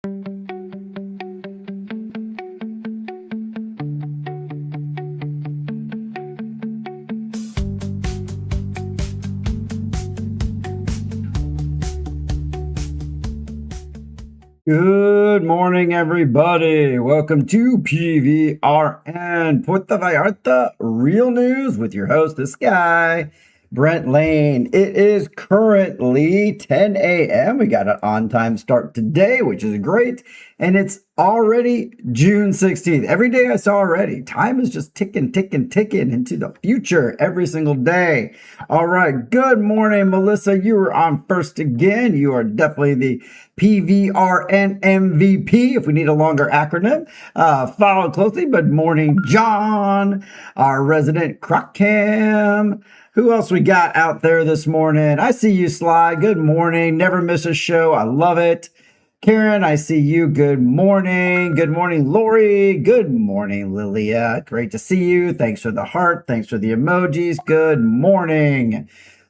Good morning, everybody. Welcome to PVRN Puerto Vallarta Real News with your host, this guy, Brent Lane. It is currently 10 a.m. We got an on-time start today, which is great. And it's already June 16th. Every day I saw already. Time is just ticking into the future every single day. All right. Good morning, Melissa. You were on first again. You are definitely the PVRN MVP, if we need a longer acronym. Follow closely. Good morning, John, our resident Coffee Cam. Who else we got out there this morning? I see you, Sly. Good morning. Never miss a show. I love it. Karen, I see you. Good morning. Good morning, Lori. Good morning, Lilia. Great to see you. Thanks for the heart. Thanks for the emojis. Good morning.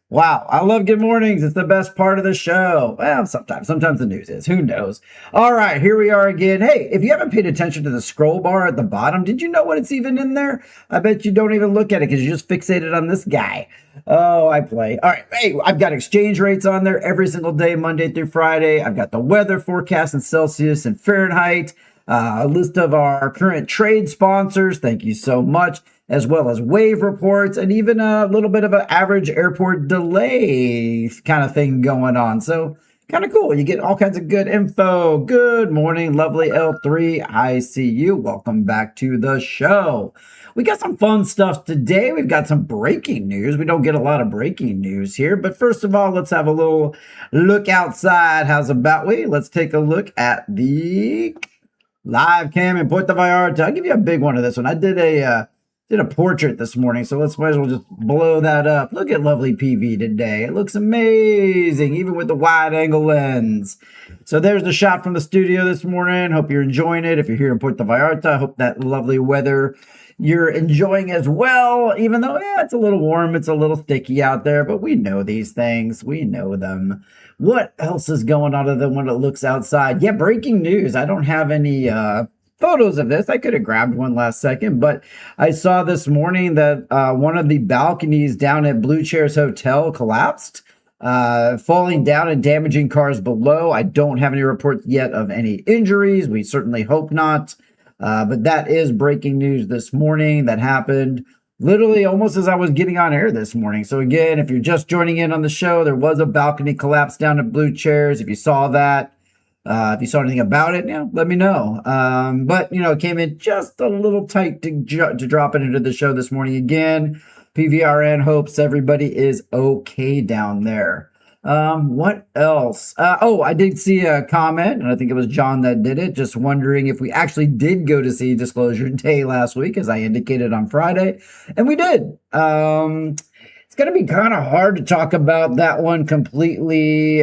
Wow, I love good mornings. It's the best part of the show. Well, sometimes the news is. Who knows? All right, here we are again. Hey, if you haven't paid attention to the scroll bar at the bottom, did you know what it's even in there? I bet you don't even look at it because you're just fixated on this guy. Oh, I play. All right, hey, I've got exchange rates on there every single day, Monday through Friday. I've got the weather forecast in Celsius and Fahrenheit, a list of our current trade sponsors. Thank you so much. As well as wave reports and even a little bit of an average airport delay kind of thing going on. So kind of cool. You get all kinds of good info. Good morning, lovely L3. I see you. Welcome back to the show. We got some fun stuff today. We've got some breaking news. We don't get a lot of breaking news here, but first of all, let's have a little look outside. How's about we? Let's take a look at the live cam in Puerto Vallarta. I'll give you a big one of this one. I did a portrait this morning, so let's might as well just blow that up. Look at lovely PV today. It looks amazing, even with the wide angle lens. So there's the shot from the studio this morning. Hope you're enjoying it. If you're here in Puerto Vallarta, I hope that lovely weather you're enjoying as well, even though it's a little warm, it's a little sticky out there, but we know these things. We know them. What else is going on other than when it looks outside? Yeah, breaking news. I don't have any photos of this. I could have grabbed one last second, but I saw this morning that one of the balconies down at Blue Chairs Hotel collapsed, falling down and damaging cars below. I don't have any reports yet of any injuries. We certainly hope not. But that is breaking news this morning. That happened literally almost as I was getting on air this morning. So again, if you're just joining in on the show, there was a balcony collapse down at Blue Chairs. If you saw that, if you saw anything about it, let me know. But, it came in just a little tight to drop it into the show this morning. Again, PVRN hopes everybody is okay down there. What else? I did see a comment, and I think it was John that did it, just wondering if we actually did go to see Disclosure Day last week, as I indicated on Friday. And we did. It's going to be kind of hard to talk about that one completely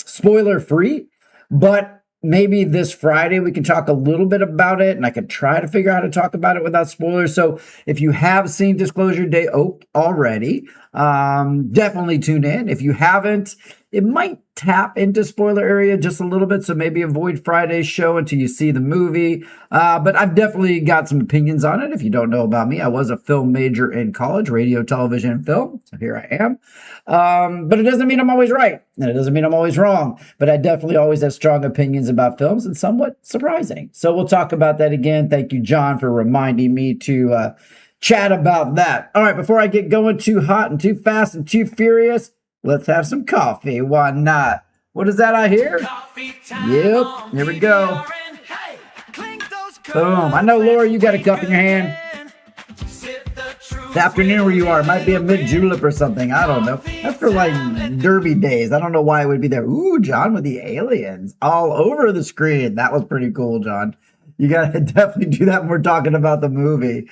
spoiler-free. But maybe this Friday we can talk a little bit about it, and I could try to figure out how to talk about it without spoilers. So if you have seen Disclosure Day already, definitely tune in. If you haven't, it might tap into spoiler area just a little bit, so maybe avoid Friday's show until you see the movie. But I've definitely got some opinions on it. If you don't know about me, I was a film major in college, radio, television, and film. So here I am. But it doesn't mean I'm always right, and it doesn't mean I'm always wrong. But I definitely always have strong opinions about films, and somewhat surprising. So we'll talk about that again. Thank you, John, for reminding me to chat about that. All right, before I get going too hot and too fast and too furious, let's have some coffee. Why not? What is that I hear? Yep, here we go. Boom. I know, Laura, you got a cup in your hand. It's afternoon where you are. It might be a mid-julep or something. I don't know. That's for like derby days. I don't know why it would be there. Ooh, John with the aliens all over the screen. That was pretty cool, John. You got to definitely do that when we're talking about the movie.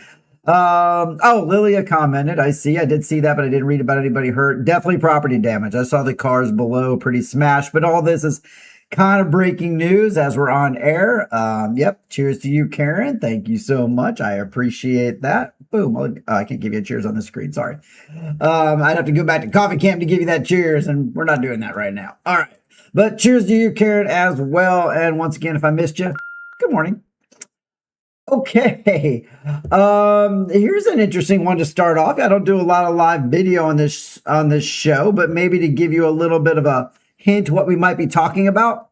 Lilia commented. I did see that, but I didn't read about anybody hurt. Definitely property damage. I saw the cars below pretty smashed, but all this is kind of breaking news as we're on air. Yep. Cheers to you, Karen. Thank you so much. I appreciate that. Boom. I can't give you a cheers on the screen. Sorry. I'd have to go back to Coffee Cam to give you that cheers, and we're not doing that right now. All right. But cheers to you, Karen, as well. And once again, if I missed you, good morning. Okay. Here's an interesting one to start off. I don't do a lot of live video on this show, but maybe to give you a little bit of a hint what we might be talking about.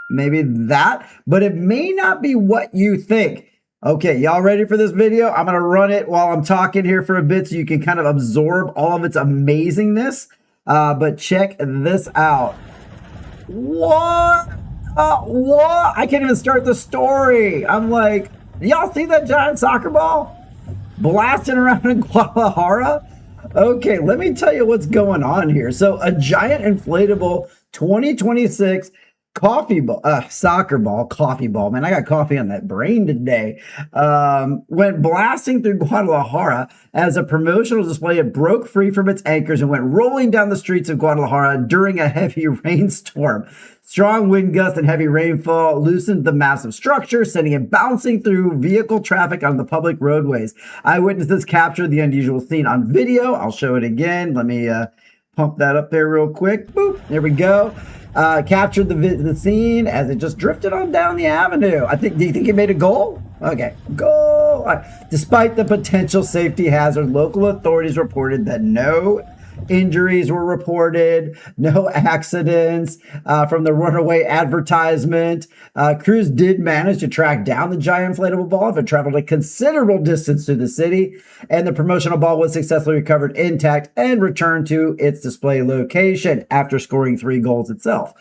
Maybe that, but it may not be what you think. Okay, y'all ready for this video? I'm going to run it while I'm talking here for a bit so you can kind of absorb all of its amazingness. But check this out. What? What? I can't even start the story. I'm like, y'all see that giant soccer ball blasting around in Guadalajara? Okay, let me tell you what's going on here. So a giant inflatable 2026 soccer ball, coffee ball, man, I got coffee on that brain today, went blasting through Guadalajara as a promotional display. It broke free from its anchors and went rolling down the streets of Guadalajara during a heavy rainstorm. Strong wind gusts and heavy rainfall loosened the massive structure, sending it bouncing through vehicle traffic on the public roadways. Eyewitnesses captured the unusual scene on video. I'll show it again. Let me pump that up there real quick. Boop, there we go. Captured the scene as it just drifted on down the avenue. Do you think it made a goal? Okay, goal. Despite the potential safety hazard, local authorities reported that no injuries were reported, no accidents from the runaway advertisement. Crews did manage to track down the giant inflatable ball. It traveled a considerable distance through the city, and the promotional ball was successfully recovered intact and returned to its display location after scoring 3 goals itself.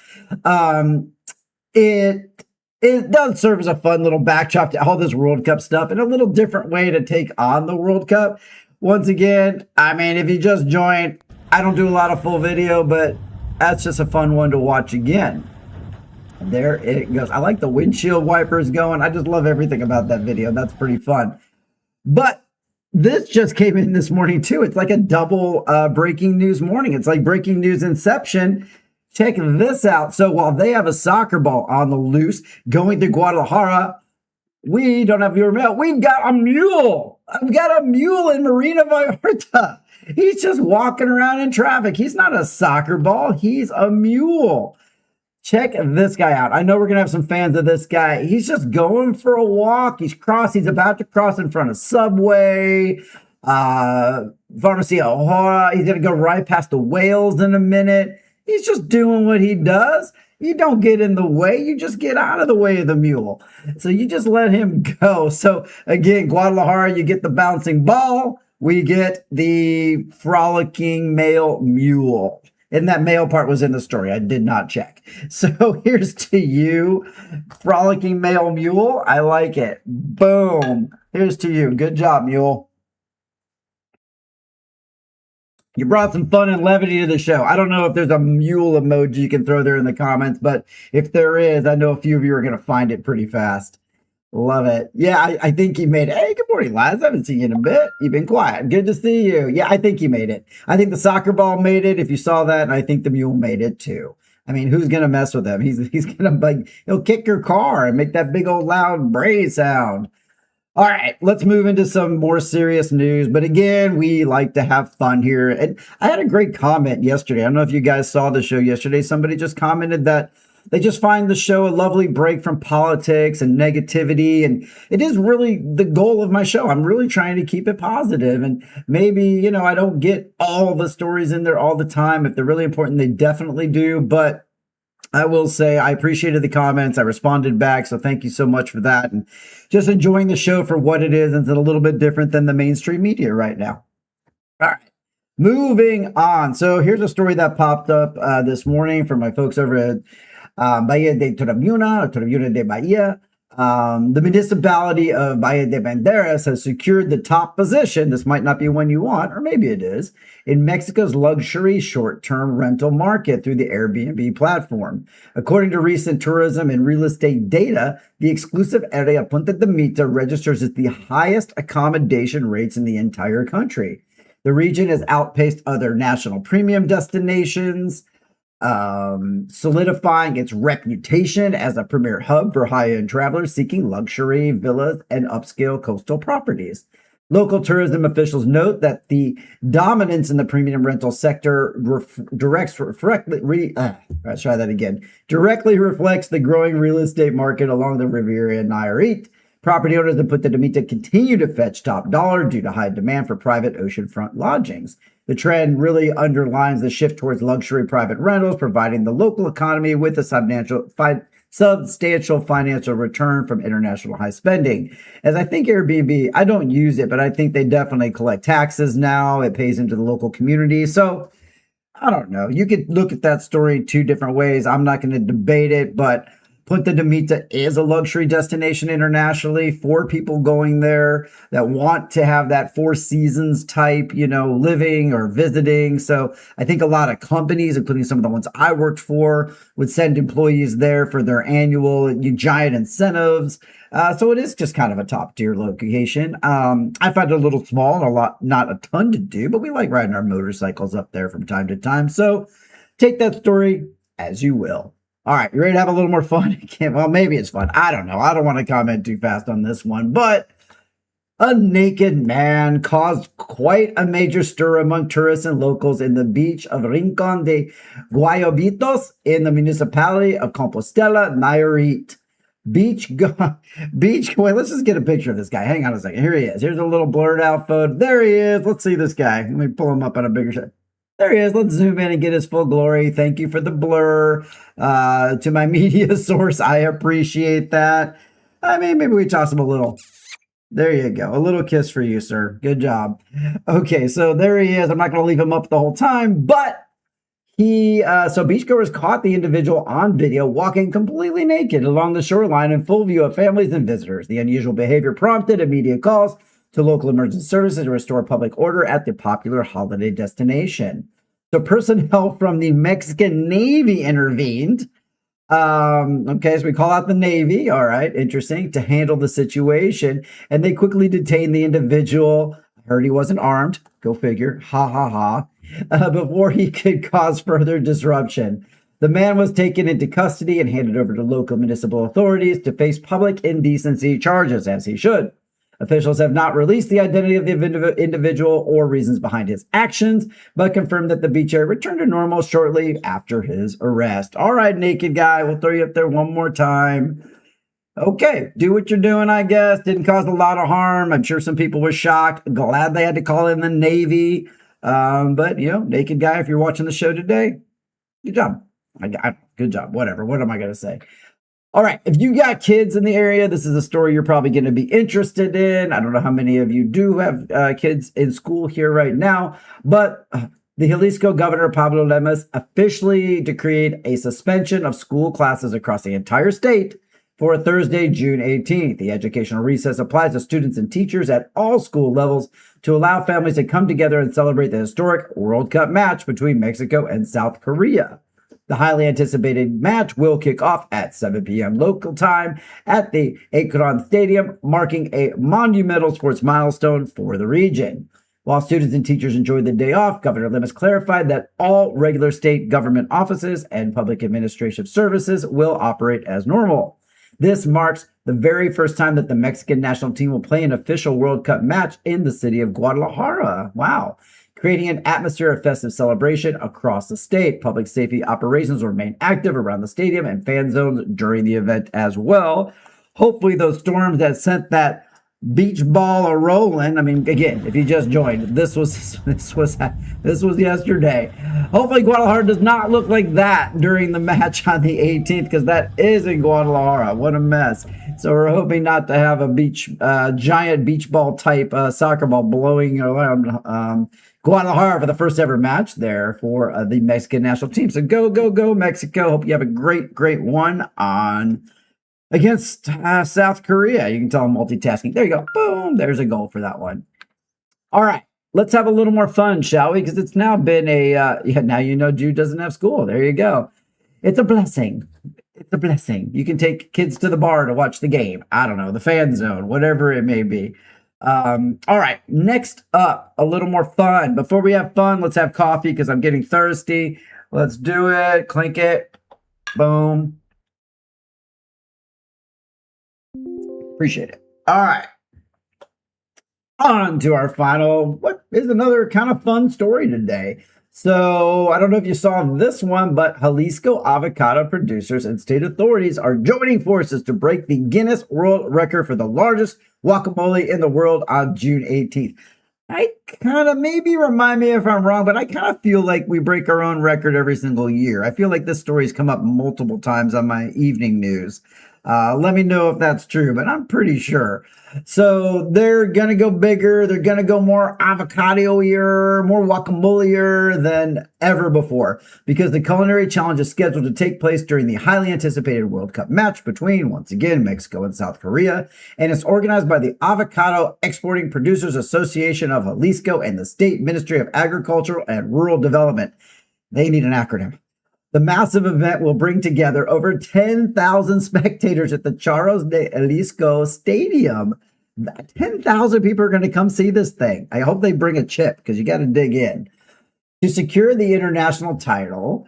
It does serve as a fun little backdrop to all this World Cup stuff and a little different way to take on the World Cup. Once again, I mean, if you just joined, I don't do a lot of full video, but that's just a fun one to watch again. There it goes. I like the windshield wipers going. I just love everything about that video. That's pretty fun. But this just came in this morning too. It's like a double breaking news morning. It's like breaking news inception. Check this out. So while they have a soccer ball on the loose going through Guadalajara, we don't have viewer mail. We've got a mule. I've got a mule in Marina Vallarta. He's just walking around in traffic. He's not a soccer ball. He's a mule. Check this guy out. I know we're going to have some fans of this guy. He's just going for a walk. He's about to cross in front of Subway, Pharmacy O'Hara. He's going to go right past the whales in a minute. He's just doing what he does. You don't get in the way. You just get out of the way of the mule. So you just let him go. So again, Guadalajara, you get the bouncing ball. We get the frolicking male mule. And that male part was in the story. I did not check. So here's to you, frolicking male mule. I like it. Boom. Here's to you. Good job, mule. You brought some fun and levity to the show. I don't know if there's a mule emoji you can throw there in the comments, but if there is, I know a few of you are going to find it pretty fast. Love it. Yeah, I think he made it. Hey, good morning, lads. I haven't seen you in a bit. You've been quiet. Good to see you. Yeah, I think he made it. I think the soccer ball made it, if you saw that, and I think the mule made it too. I mean, who's going to mess with him? He's going to, he'll kick your car and make that big old loud bray sound. All right, let's move into some more serious news. But again, we like to have fun here. And I had a great comment yesterday. I don't know if you guys saw the show yesterday. Somebody just commented that they just find the show a lovely break from politics and negativity. And it is really the goal of my show. I'm really trying to keep it positive. And maybe, I don't get all the stories in there all the time. If they're really important, they definitely do. But I will say I appreciated the comments. I responded back. So thank you so much for that. And just enjoying the show for what it is. It's a little bit different than the mainstream media right now. All right. Moving on. So here's a story that popped up this morning from my folks over at Valle de Torremuna, Torremuna de Bahia. The municipality of Valle de Banderas has secured the top position. This might not be one you want, or maybe it is, in Mexico's luxury short-term rental market through the Airbnb platform. According to recent tourism and real estate data, the exclusive area Punta de Mita registers as the highest accommodation rates in the entire country. The region has outpaced other national premium destinations, solidifying its reputation as a premier hub for high-end travelers seeking luxury villas and upscale coastal properties. Local tourism officials note that the dominance in the premium rental sector directly reflects the growing real estate market along the Riviera Nayarit. Property owners in Punta de Mita continue to fetch top dollar due to high demand for private oceanfront lodgings. The trend really underlines the shift towards luxury private rentals, providing the local economy with a substantial financial return from international high spending. As I think Airbnb, I don't use it, but I think they definitely collect taxes now. It pays into the local community. So I don't know. You could look at that story two different ways. I'm not going to debate it, but Punta de Mita is a luxury destination internationally for people going there that want to have that Four Seasons type, living or visiting. So I think a lot of companies, including some of the ones I worked for, would send employees there for their annual giant incentives. So it is just kind of a top tier location. I find it a little small and not a ton to do, but we like riding our motorcycles up there from time to time. So take that story as you will. All right, you ready to have a little more fun? Well, maybe it's fun. I don't know. I don't want to comment too fast on this one, but a naked man caused quite a major stir among tourists and locals in the beach of Rincon de Guayabitos in the municipality of Compostela, Nayarit. Wait, let's just get a picture of this guy. Hang on a second. Here he is. Here's a little blurred out photo. There he is. Let's see this guy. Let me pull him up on a bigger shot. There he is. Let's zoom in and get his full glory. Thank you for the blur. To my media source, I appreciate that. I mean, maybe we toss him a little. There you go. A little kiss for you, sir. Good job. Okay, so there he is. I'm not going to leave him up the whole time, but so beachgoers caught the individual on video walking completely naked along the shoreline in full view of families and visitors. The unusual behavior prompted immediate calls to local emergency services to restore public order at the popular holiday destination. So personnel from the Mexican Navy intervened. Okay, so we call out the Navy. All right, interesting, to handle the situation. And they quickly detained the individual. I heard he wasn't armed. Go figure. Ha ha ha. Before he could cause further disruption. The man was taken into custody and handed over to local municipal authorities to face public indecency charges, as he should. Officials have not released the identity of the individual or reasons behind his actions, but confirmed that the beach area returned to normal shortly after his arrest. All right, naked guy, we'll throw you up there one more time. Okay, do what you're doing, I guess. Didn't cause a lot of harm. I'm sure some people were shocked. Glad they had to call in the Navy. But, naked guy, if you're watching the show today, good job. Good job. Whatever. What am I going to say? All right, if you got kids in the area, this is a story you're probably going to be interested in. I don't know how many of you do have kids in school here right now, but the Jalisco Governor Pablo Lemus officially decreed a suspension of school classes across the entire state for Thursday, June 18th. The educational recess applies to students and teachers at all school levels to allow families to come together and celebrate the historic World Cup match between Mexico and South Korea. The highly anticipated match will kick off at 7 p.m. local time at the Akron Stadium, marking a monumental sports milestone for the region. While students and teachers enjoyed the day off, Governor Lemus clarified that all regular state government offices and public administrative services will operate as normal. This marks the very first time that the Mexican national team will play an official World Cup match in the city of Guadalajara. Wow. Creating an atmosphere of festive celebration across the state. Public safety operations will remain active around the stadium and fan zones during the event as well. Hopefully those storms that sent that beach ball a rolling. I mean, again, if you just joined, this was yesterday. Hopefully Guadalajara does not look like that during the match on the 18th, because that is in Guadalajara. What a mess. So we're hoping not to have a giant beach ball type soccer ball blowing around Guadalajara for the first ever match there for the Mexican national team. So go Mexico. Hope you have a great one on against South Korea. You can tell I'm multitasking. There you go. Boom. There's a goal for that one. All right. Let's have a little more fun, shall we? Because it's now been now Jude doesn't have school. There you go. It's a blessing. It's a blessing. You can take kids to the bar to watch the game. I don't know, the fan zone, whatever it may be. All right. Next up, a little more fun. Before we have fun, let's have coffee because I'm getting thirsty. Let's do it. Clink it. Boom. Appreciate it. All right. On to our final, what is another kind of fun story today. So I don't know if you saw this one, but Jalisco avocado producers and state authorities are joining forces to break the Guinness World Record for the largest guacamole in the world on June 18th. I kind of, maybe remind me if I'm wrong, but I kind of feel like we break our own record every single year. I feel like this story's come up multiple times on my evening news. Let me know if that's true, but I'm pretty sure. So they're going to go bigger. They're going to go more avocado-ier, more guacamole-ier than ever before, because the culinary challenge is scheduled to take place during the highly anticipated World Cup match between, once again, Mexico and South Korea. And it's organized by the Avocado Exporting Producers Association of Jalisco and the State Ministry of Agriculture and Rural Development. They need an acronym. The massive event will bring together over 10,000 spectators at the Charros de Jalisco Stadium. 10,000 people are going to come see this thing. I hope they bring a chip because you got to dig in. To secure the international title,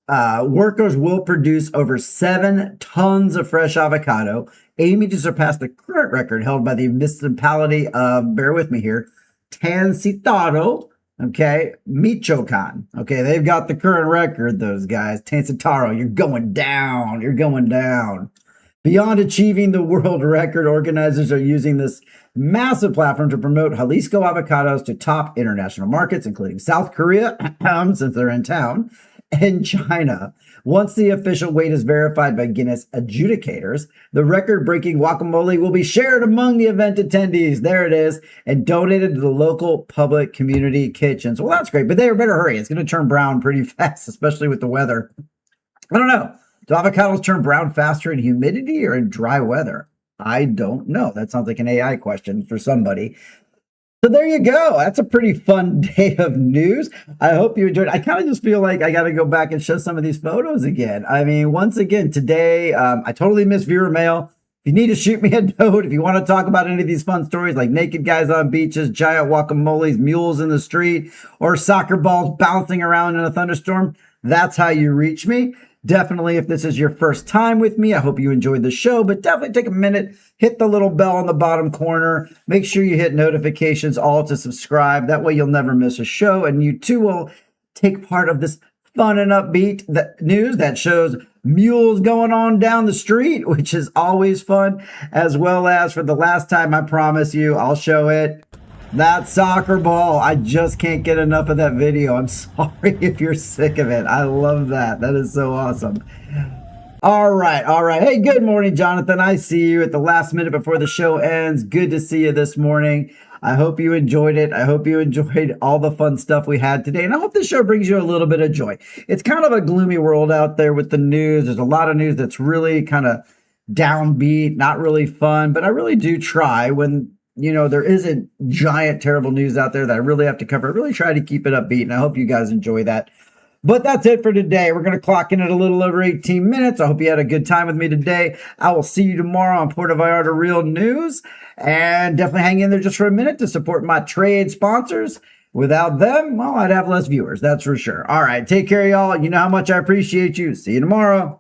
workers will produce over 7 tons of fresh avocado, aiming to surpass the current record held by the municipality of, bear with me here, Tancitaro, okay, Michoacan. Okay, they've got the current record, those guys. Tancitaro, you're going down. You're going down. Beyond achieving the world record, organizers are using this massive platform to promote Jalisco avocados to top international markets, including South Korea, since they're in town, and China. Once the official weight is verified by Guinness adjudicators, the record-breaking guacamole will be shared among the event attendees. There it is, and donated to the local public community kitchens. Well, that's great, but they better hurry. It's going to turn brown pretty fast, especially with the weather. I don't know. Do avocados turn brown faster in humidity or in dry weather? I don't know. That sounds like an AI question for somebody. So there you go. That's a pretty fun day of news. I hope you enjoyed. I kind of just feel like I got to go back and show some of these photos again. I mean, once again, today, I totally missed viewer mail. If you need to shoot me a note, if you want to talk about any of these fun stories like naked guys on beaches, giant guacamoles, mules in the street, or soccer balls bouncing around in a thunderstorm, that's how you reach me. Definitely, if this is your first time with me, I hope you enjoyed the show, but definitely take a minute, hit the little bell on the bottom corner. Make sure you hit notifications all to subscribe. That way you'll never miss a show, and you too will take part of this fun and upbeat news that shows mules going on down the street, which is always fun, as well as for the last time, I promise you, I'll show it. That soccer ball, I just can't get enough of that video. I'm sorry if you're sick of it. I love that. That is so awesome. All right, all right. Hey, good morning, Jonathan. I see you at the last minute before the show ends. Good to see you this morning. I hope you enjoyed it. I hope you enjoyed all the fun stuff we had today. And I hope this show brings you a little bit of joy. It's kind of a gloomy world out there with the news. There's a lot of news that's really kind of downbeat, not really fun. But I really do try when there isn't giant, terrible news out there that I really have to cover. I really try to keep it upbeat, and I hope you guys enjoy that. But that's it for today. We're going to clock in at a little over 18 minutes. I hope you had a good time with me today. I will see you tomorrow on Puerto Vallarta Real News. And definitely hang in there just for a minute to support my trade sponsors. Without them, well, I'd have less viewers. That's for sure. All right. Take care, y'all. You know how much I appreciate you. See you tomorrow.